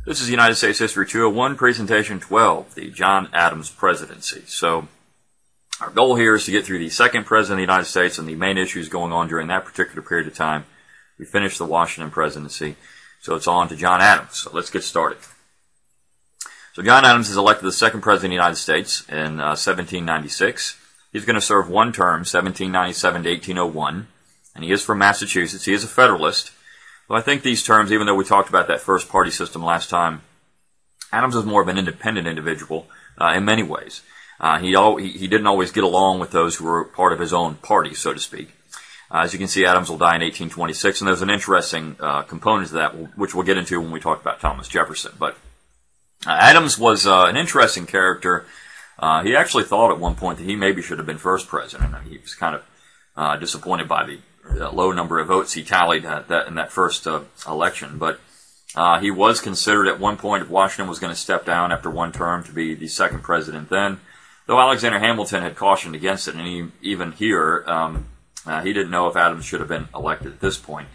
This is United States History 201, Presentation 12, the John Adams Presidency. So, our goal here is to get through the second President of the United States and the main issues going on during that particular period of time. We finished the Washington Presidency, so it's on to John Adams. So let's get started. So John Adams is elected the second President of the United States in 1796. He's going to serve one term, 1797 to 1801, and he is from Massachusetts. He is a Federalist. Well, I think these terms, even though we talked about that first party system last time, Adams was more of an independent individual in many ways. He didn't always get along with those who were part of his own party, so to speak. As you can see, Adams will die in 1826, and there's an interesting component to that, which we'll get into when we talk about Thomas Jefferson. But Adams was an interesting character. He actually thought at one point that he maybe should have been first president. He was kind of disappointed by the low number of votes he tallied in that first election. But he was considered at one point, if Washington was going to step down after one term, to be the second president then. Though Alexander Hamilton had cautioned against it, and even here, he didn't know if Adams should have been elected at this point.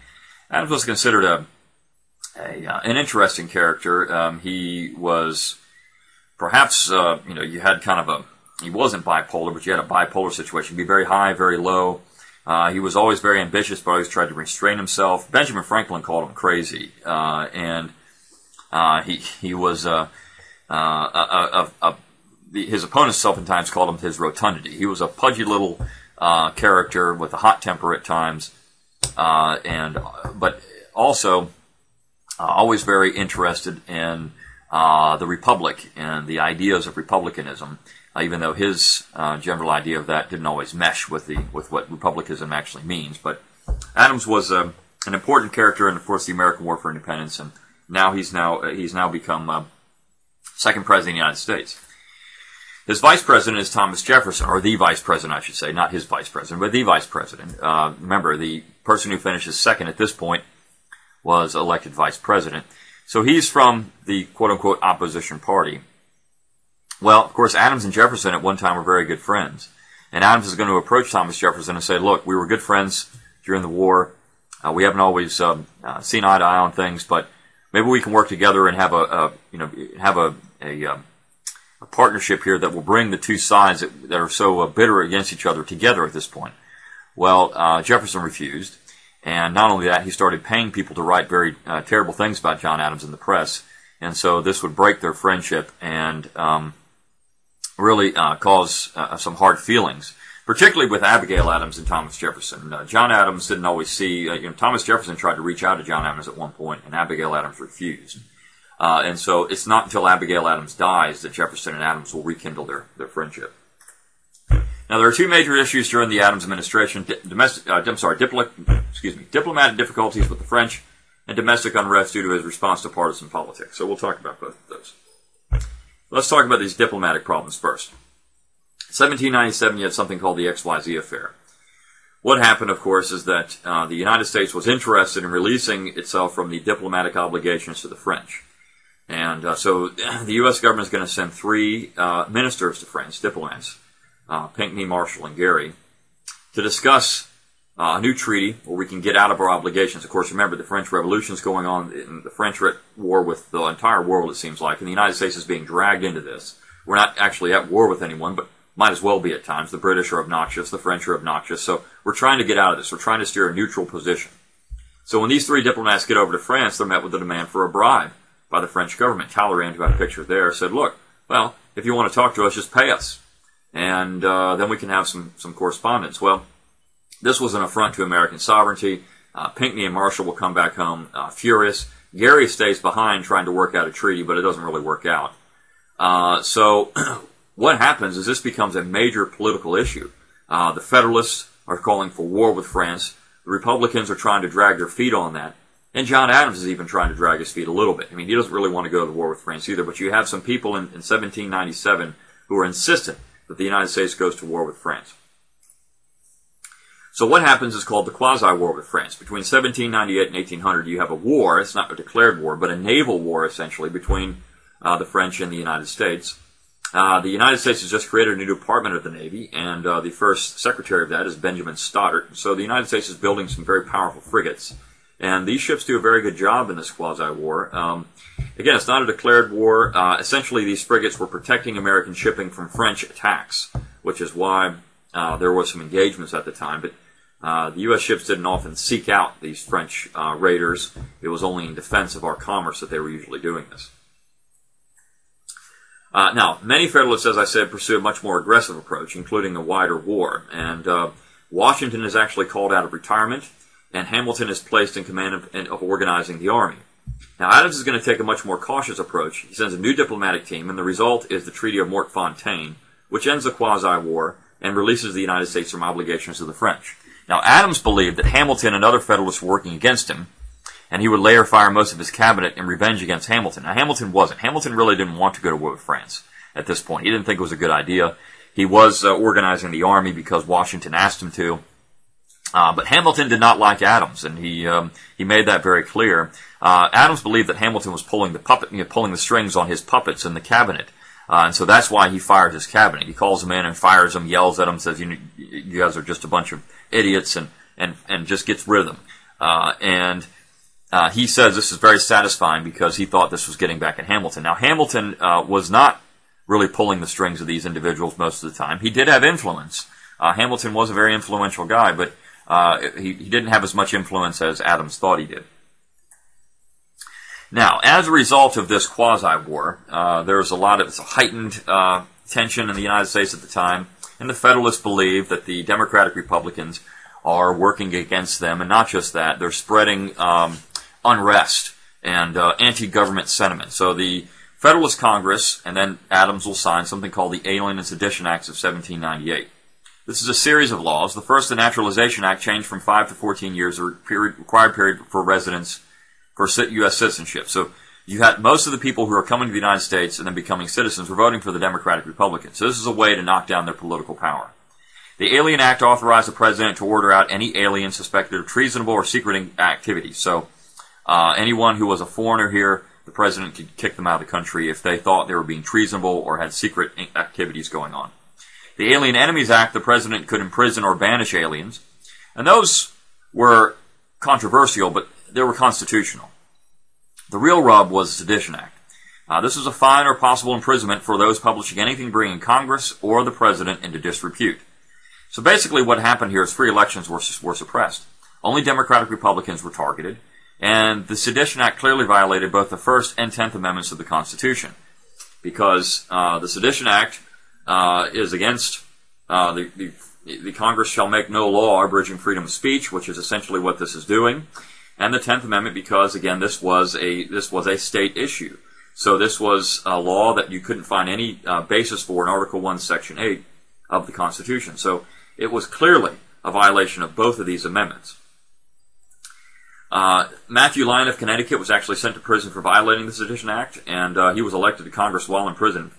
Adams was considered an interesting character. He was perhaps, you had kind of he wasn't bipolar, but you had a bipolar situation. He'd be very high, very low. He was always very ambitious, but always tried to restrain himself. Benjamin Franklin called him crazy, and he was his opponents oftentimes called him his rotundity. He was a pudgy little character with a hot temper at times, but also always very interested in the Republic and the ideas of republicanism. Even though his general idea of that didn't always mesh with what republicanism actually means. But Adams was an important character in, of course, the American War for Independence, and he's now become second president of the United States. His vice president is Thomas Jefferson, or the vice president, I should say, not his vice president, but the vice president. Remember, the person who finishes second at this point was elected vice president. So he's from the quote-unquote opposition party. Well, of course, Adams and Jefferson at one time were very good friends. And Adams is going to approach Thomas Jefferson and say, look, we were good friends during the war. We haven't always seen eye to eye on things, but maybe we can work together and have a partnership here that will bring the two sides that are so bitter against each other together at this point. Well, Jefferson refused. And not only that, he started paying people to write very terrible things about John Adams in the press. And so this would break their friendship and really cause some hard feelings, particularly with Abigail Adams and Thomas Jefferson. John Adams didn't always see, Thomas Jefferson tried to reach out to John Adams at one point, and Abigail Adams refused. And so it's not until Abigail Adams dies that Jefferson and Adams will rekindle their friendship. Now, there are two major issues during the Adams administration, diplomatic difficulties with the French and domestic unrest due to his response to partisan politics. So we'll talk about both of those. Let's talk about these diplomatic problems first. 1797, you had something called the XYZ Affair. What happened, of course, is that the United States was interested in releasing itself from the diplomatic obligations to the French. And so the U.S. government is going to send three ministers to France, diplomats, Pinckney, Marshall, and Gary, to discuss a new treaty where we can get out of our obligations. Of course, remember, the French Revolution is going on, in the French war with the entire world, it seems like, and the United States is being dragged into this. We're not actually at war with anyone, but might as well be at times. The British are obnoxious, the French are obnoxious, so we're trying to get out of this. We're trying to steer a neutral position. So when these three diplomats get over to France, they're met with a demand for a bribe by the French government. Talleyrand, who had a picture there, said, look, well, if you want to talk to us, just pay us, and then we can have some correspondence. Well, this was an affront to American sovereignty. Pinckney and Marshall will come back home furious. Gary stays behind trying to work out a treaty, but it doesn't really work out. So what happens is this becomes a major political issue. The Federalists are calling for war with France. The Republicans are trying to drag their feet on that. And John Adams is even trying to drag his feet a little bit. I mean, he doesn't really want to go to war with France either, but you have some people in 1797 who are insistent that the United States goes to war with France. So what happens is called the Quasi War with France. Between 1798 and 1800, you have a war. It's not a declared war, but a naval war, essentially, between the French and the United States. The United States has just created a new department of the Navy, and the first secretary of that is Benjamin Stoddert. So the United States is building some very powerful frigates. And these ships do a very good job in this quasi-war. Again, it's not a declared war. Essentially, these frigates were protecting American shipping from French attacks, which is why there were some engagements at the time. But the U.S. ships didn't often seek out these French raiders. It was only in defense of our commerce that they were usually doing this. Now, many Federalists, as I said, pursue a much more aggressive approach, including a wider war. And Washington is actually called out of retirement, and Hamilton is placed in command of organizing the army. Now, Adams is going to take a much more cautious approach. He sends a new diplomatic team, and the result is the Treaty of Mortefontaine, which ends the quasi-war and releases the United States from obligations to the French. Now, Adams believed that Hamilton and other Federalists were working against him, and he would later fire most of his cabinet in revenge against Hamilton. Now, Hamilton wasn't. Hamilton really didn't want to go to war with France at this point. He didn't think it was a good idea. He was organizing the army because Washington asked him to. But Hamilton did not like Adams, and he made that very clear. Adams believed that Hamilton was pulling the strings on his puppets in the cabinet, and so that's why he fired his cabinet. He calls them in and fires them, yells at them, says, "You guys are just a bunch of idiots," and just gets rid of them. He says this is very satisfying because he thought this was getting back at Hamilton. Now, Hamilton was not really pulling the strings of these individuals most of the time. He did have influence. Hamilton was a very influential guy, but he didn't have as much influence as Adams thought he did. Now, as a result of this quasi-war, there was a heightened tension in the United States at the time, and the Federalists believe that the Democratic Republicans are working against them, and not just that, they're spreading unrest and anti-government sentiment. So the Federalist Congress, and then Adams will sign something called the Alien and Sedition Acts of 1798. This is a series of laws. The first, the Naturalization Act, changed from 5 to 14 years, the required period for residence for U.S. citizenship. So you had most of the people who are coming to the United States and then becoming citizens were voting for the Democratic Republicans. So this is a way to knock down their political power. The Alien Act authorized the president to order out any alien suspected of treasonable or secret activities. So anyone who was a foreigner here, the president could kick them out of the country if they thought they were being treasonable or had secret activities going on. The Alien Enemies Act, the president could imprison or banish aliens. And those were controversial, but they were constitutional. The real rub was the Sedition Act. This was a fine or possible imprisonment for those publishing anything bringing Congress or the president into disrepute. So basically what happened here is free elections were suppressed. Only Democratic Republicans were targeted, and the Sedition Act clearly violated both the First and 10th Amendments of the Constitution, because the Sedition Act is against the Congress shall make no law abridging freedom of speech, which is essentially what this is doing, and the 10th Amendment because, again, this was a state issue. So this was a law that you couldn't find any basis for in Article 1, Section 8 of the Constitution. So it was clearly a violation of both of these amendments. Matthew Lyon of Connecticut was actually sent to prison for violating the Sedition Act, and he was elected to Congress while in prison,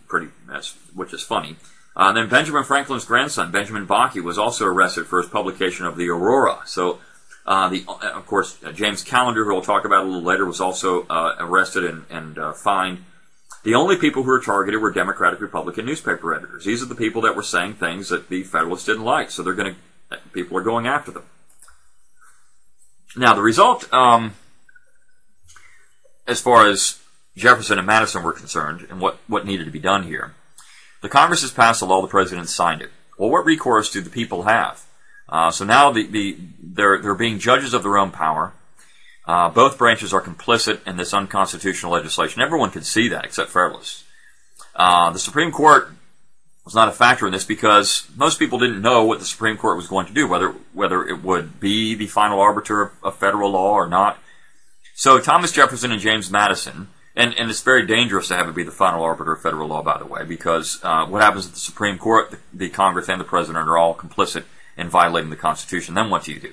which is funny. And then Benjamin Franklin's grandson, Benjamin Bakke, was also arrested for his publication of the Aurora. So, of course, James Callender, who we'll talk about a little later, was also arrested and fined. The only people who were targeted were Democratic Republican newspaper editors. These are the people that were saying things that the Federalists didn't like, so people are going after them. Now, the result, as far as Jefferson and Madison were concerned, and what needed to be done here, the Congress has passed a law, the President signed it. Well, what recourse do the people have? So now they're being judges of their own power. Both branches are complicit in this unconstitutional legislation. Everyone could see that, except Federalists. The Supreme Court was not a factor in this because most people didn't know what the Supreme Court was going to do, whether it would be the final arbiter of federal law or not. So Thomas Jefferson and James Madison, and it's very dangerous to have it be the final arbiter of federal law, by the way, because what happens at the Supreme Court, the Congress and the President are all complicit in violating the Constitution. Then what do you do?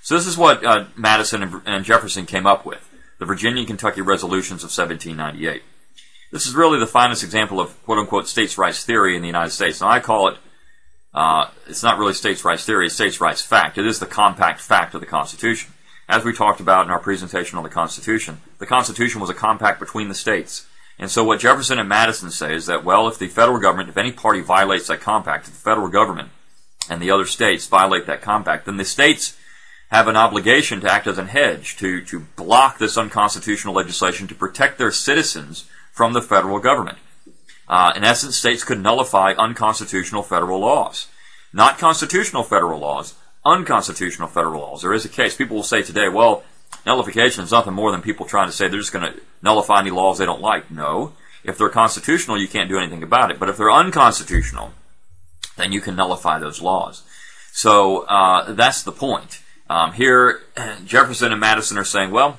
So this is what Madison and Jefferson came up with, the Virginia and Kentucky Resolutions of 1798. This is really the finest example of quote-unquote states' rights theory in the United States. Now, I call it, it's not really states' rights theory, it's states' rights fact. It is the compact fact of the Constitution. As we talked about in our presentation on the Constitution was a compact between the states. And so what Jefferson and Madison say is that, well, if the federal government, if any party violates that compact, if the federal government and the other states violate that compact, then the states have an obligation to act as a hedge, to block this unconstitutional legislation to protect their citizens from the federal government. In essence, states could nullify unconstitutional federal laws. Not constitutional federal laws, unconstitutional federal laws. There is a case. People will say today, well, nullification is nothing more than people trying to say they're just going to nullify any laws they don't like. No. If they're constitutional, you can't do anything about it. But if they're unconstitutional, then you can nullify those laws. So that's the point. Here, Jefferson and Madison are saying, well,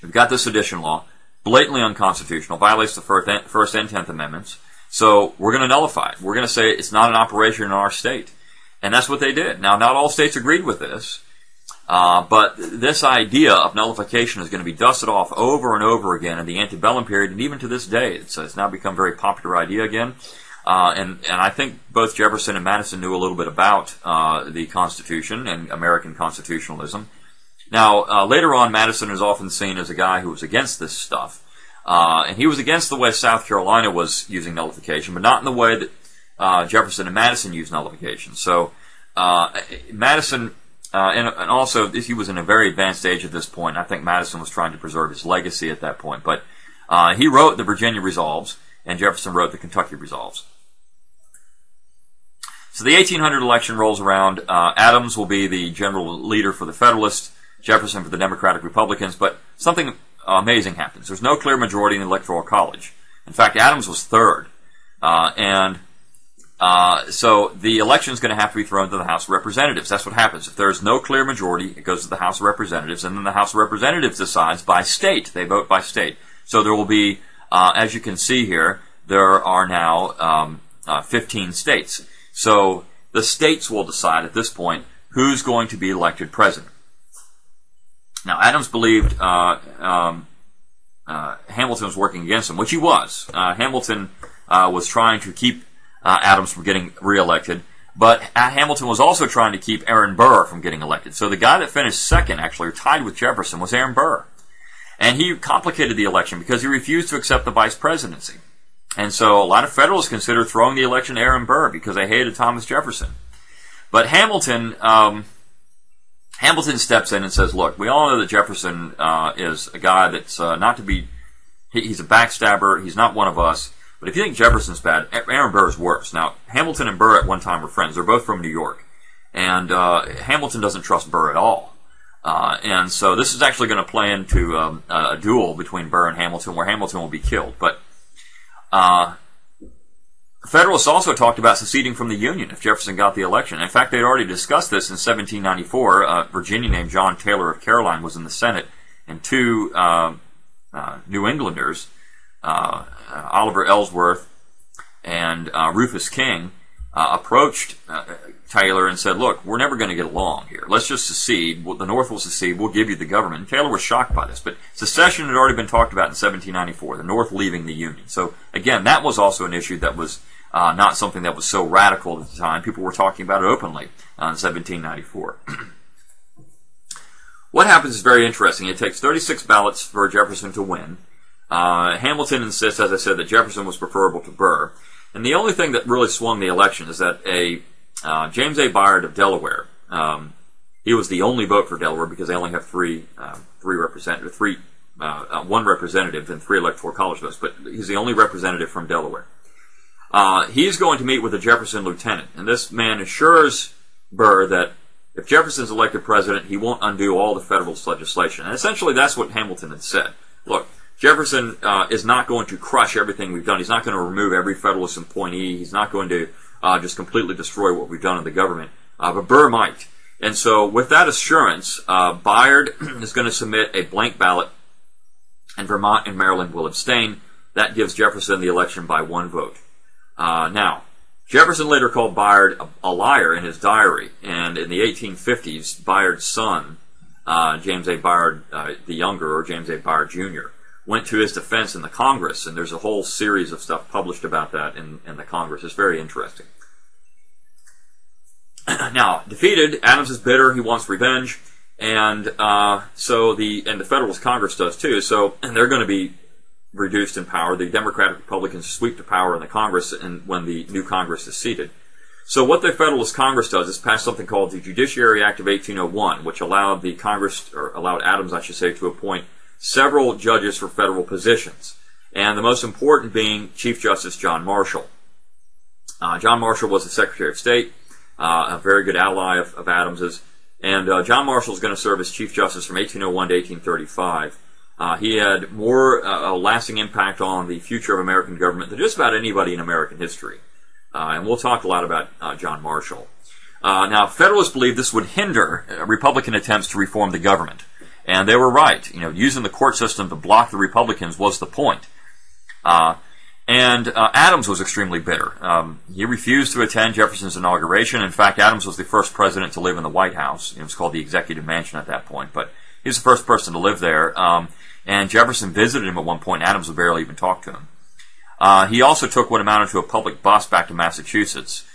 we've got this sedition law, blatantly unconstitutional, violates the First and 10th Amendments, so we're going to nullify it. We're going to say it's not an operation in our state. And that's what they did. Now, not all states agreed with this, but this idea of nullification is going to be dusted off over and over again in the antebellum period, and even to this day. It's now become a very popular idea again. And I think both Jefferson and Madison knew a little bit about the Constitution and American constitutionalism. Now, later on, Madison is often seen as a guy who was against this stuff. And he was against the way South Carolina was using nullification, but not in the way that Jefferson and Madison used nullification. So Madison, and also he was in a very advanced age at this point. I think Madison was trying to preserve his legacy at that point. But he wrote the Virginia Resolves, and Jefferson wrote the Kentucky Resolves. So the 1800 election rolls around. Adams will be the general leader for the Federalists, Jefferson for the Democratic Republicans, but something amazing happens. There's no clear majority in the Electoral College. In fact, Adams was third. So the election is going to have to be thrown to the House of Representatives. That's what happens. If there's no clear majority, it goes to the House of Representatives, and then the House of Representatives decides by state. They vote by state. So there will be, as you can see here, there are now 15 states. So the states will decide at this point who's going to be elected president. Now, Adams believed Hamilton was working against him, which he was. Hamilton was trying to keep Adams from getting reelected, but Hamilton was also trying to keep Aaron Burr from getting elected. So the guy that finished second, actually, or tied with Jefferson, was Aaron Burr. And he complicated the election because he refused to accept the vice presidency. And so a lot of Federalists considered throwing the election to Aaron Burr because they hated Thomas Jefferson. But Hamilton steps in and says, look, we all know that Jefferson is a guy that's not to be, he's a backstabber, he's not one of us, but if you think Jefferson's bad, Aaron Burr is worse. Now, Hamilton and Burr at one time were friends. They're both from New York. And Hamilton doesn't trust Burr at all. And so this is actually going to play into a duel between Burr and Hamilton where Hamilton will be killed. But Federalists also talked about seceding from the Union if Jefferson got the election. In fact, they'd already discussed this in 1794. A Virginian named John Taylor of Caroline was in the Senate, and two New Englanders, Oliver Ellsworth and Rufus King, approached Taylor and said, look, we're never going to get along here. Let's just secede. The North will secede. We'll give you the government. And Taylor was shocked by this. But secession had already been talked about in 1794, the North leaving the Union. So, again, that was also an issue that was not something that was so radical at the time. People were talking about it openly in 1794. What happens is very interesting. It takes 36 ballots for Jefferson to win. Hamilton insists, as I said, that Jefferson was preferable to Burr. And the only thing that really swung the election is that James A. Bayard of Delaware, he was the only vote for Delaware because they only have one representative and 3 Electoral College votes, but he's the only representative from Delaware. He's going to meet with a Jefferson lieutenant, and this man assures Burr that if Jefferson's elected president, he won't undo all the Federalist legislation. And essentially that's what Hamilton had said. Look, Jefferson is not going to crush everything we've done. He's not going to remove every Federalist appointee. He's not going to just completely destroy what we've done in the government. But Burr might. And so with that assurance, Bayard is going to submit a blank ballot, and Vermont and Maryland will abstain. That gives Jefferson the election by 1 vote. Now, Jefferson later called Bayard a liar in his diary, and in the 1850s, Bayard's son, James A. Bayard the Younger, or James A. Bayard Jr., went to his defense in the Congress, and there's a whole series of stuff published about that in the Congress. It's very interesting. Now, defeated, Adams is bitter. He wants revenge, and so the Federalist Congress does too. So they're going to be reduced in power. The Democratic Republicans sweep to power in the Congress, and when the new Congress is seated. So what the Federalist Congress does is pass something called the Judiciary Act of 1801, which allowed the Congress, or allowed Adams, I should say, to appoint several judges for federal positions, and the most important being Chief Justice John Marshall. John Marshall was the Secretary of State, a very good ally of Adams's, and John Marshall is going to serve as Chief Justice from 1801 to 1835. He had more a lasting impact on the future of American government than just about anybody in American history. And we'll talk a lot about John Marshall. Now, Federalists believed this would hinder Republican attempts to reform the government. And they were right. Using the court system to block the Republicans was the point. Adams was extremely bitter. He refused to attend Jefferson's inauguration. In fact, Adams was the first president to live in the White House. It was called the Executive Mansion at that point, but he was the first person to live there. And Jefferson visited him at one point. Adams would barely even talk to him. He also took what amounted to a public bus back to Massachusetts.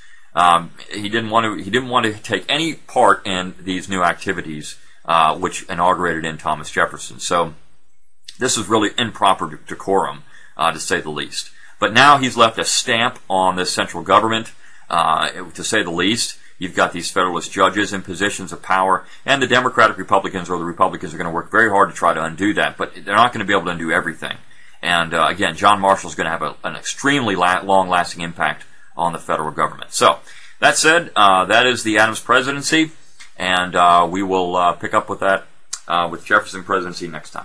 He didn't want to take any part in these new activities, which inaugurated in Thomas Jefferson. So this was really improper decorum, to say the least. But now he's left a stamp on this central government, to say the least. You've got these Federalist judges in positions of power, and the Democratic Republicans or the Republicans are going to work very hard to try to undo that, but they're not going to be able to undo everything. And again, John Marshall is going to have an extremely long-lasting impact on the federal government. So, that said, that is the Adams presidency, and we will pick up with that with Jefferson presidency next time.